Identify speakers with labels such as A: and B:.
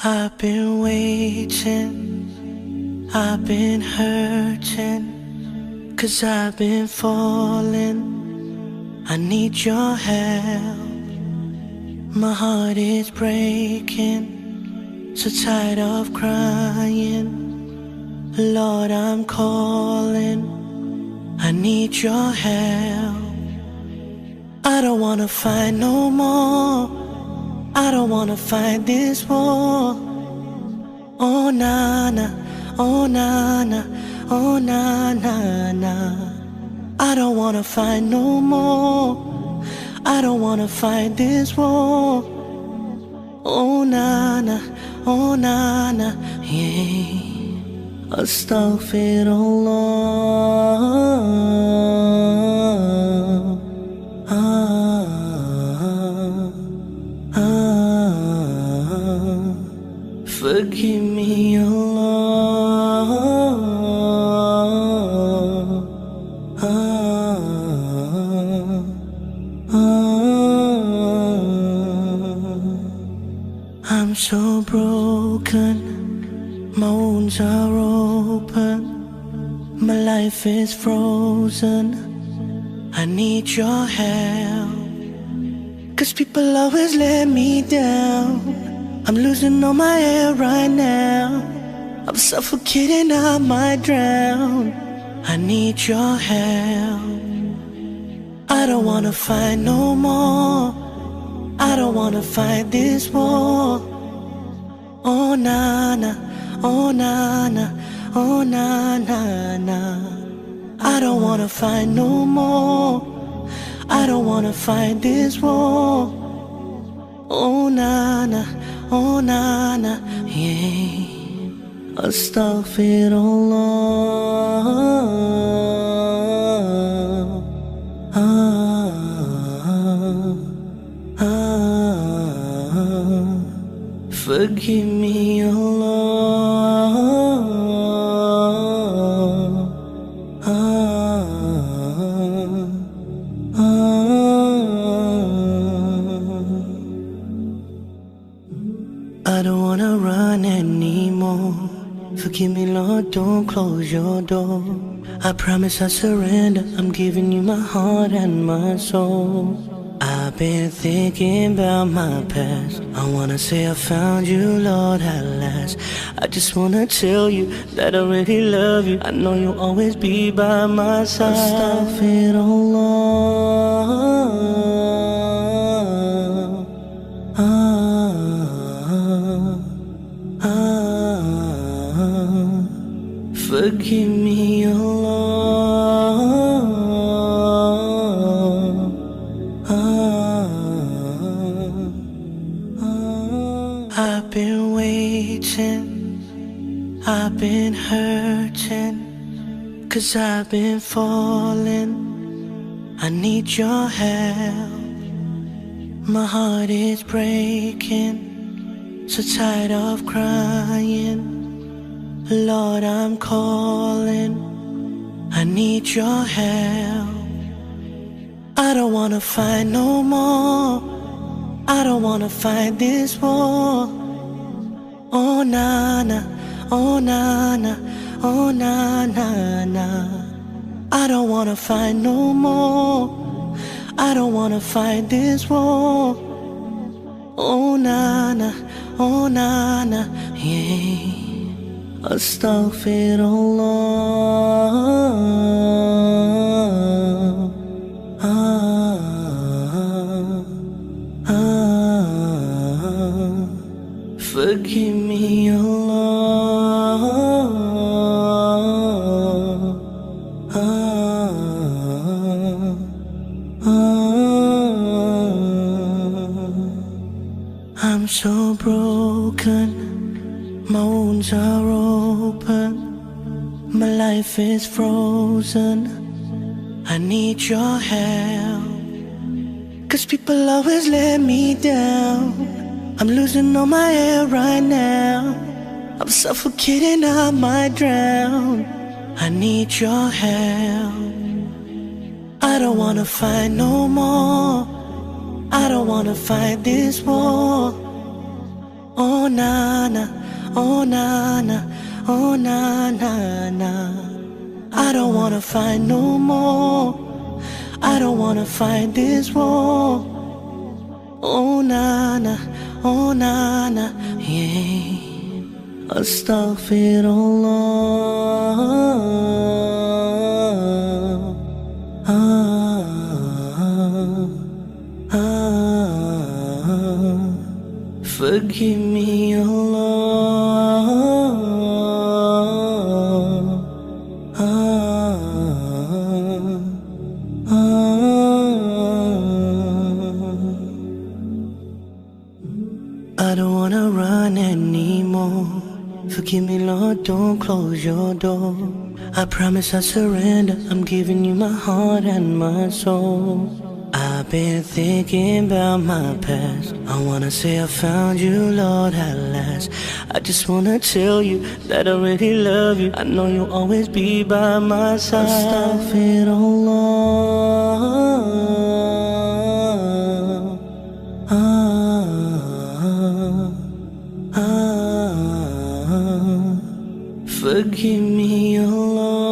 A: I've been waiting, I've been hurting, 'cause I've been falling. I need your help. My heart is breaking, so tired of crying. Lord, I'm calling, I need your help. I don't wanna fight no more, I don't wanna fight this war. Oh na na, oh na na, oh na na na. I don't wanna fight no more, I don't wanna fight this war. Oh na na, oh na na, yeah. Astaghfirullah. Forgive me, Allah. I'm so broken, my wounds are open, my life is frozen. I need your help, 'cause people always let me down. I'm losing all my air right now, I'm suffocating, I might drown. I need your help. I don't wanna fight no more, I don't wanna fight this war. Oh na na, oh na na, oh na na na. I don't wanna fight no more, I don't wanna fight this war. Oh na na, oh na na, yeah. Astaghfirullah. Forgive me, Allah. I don't wanna run anymore. Forgive me, Lord, don't close your door. I promise I surrender, I'm giving you my heart and my soul. I've been thinking about my past, I wanna say I found you, Lord, at last. I just wanna tell you that I really love you, I know you'll always be by my side. Astaghfirullah. Forgive me, Allah. I've been waiting, I've been hurting, 'cause I've been falling. I need your help. My heart is breaking, so tired of crying. Lord, I'm calling, I need your help. I don't wanna fight no more, I don't wanna fight this war. Oh na na, oh na na, oh na na na. I don't wanna fight no more, I don't wanna fight this war. Oh na na, oh na na, yeah. Astaghfirullah. Forgive me, Allah. I'm so broken, my wounds are open, my life is frozen. I need your help, 'cause people always let me down. I'm losing all my air right now, I'm suffocating, I might drown. I need your help. I don't wanna fight no more, I don't wanna fight this war. Oh na, oh na, oh na. I don't wanna fight no more. I don't wanna fight this war. Oh na, oh na, yeah. Astaghfirullah. Forgive me, Allah. I don't wanna run anymore. Forgive me, Lord, don't close your door. I promise I surrender, I'm giving you my heart and my soul. I've been thinking about my past. I wanna say I found you, Lord, at last. I just wanna tell you that I really love you. I know you'll always be by my side. Astaghfirullah. Forgive me, Allah.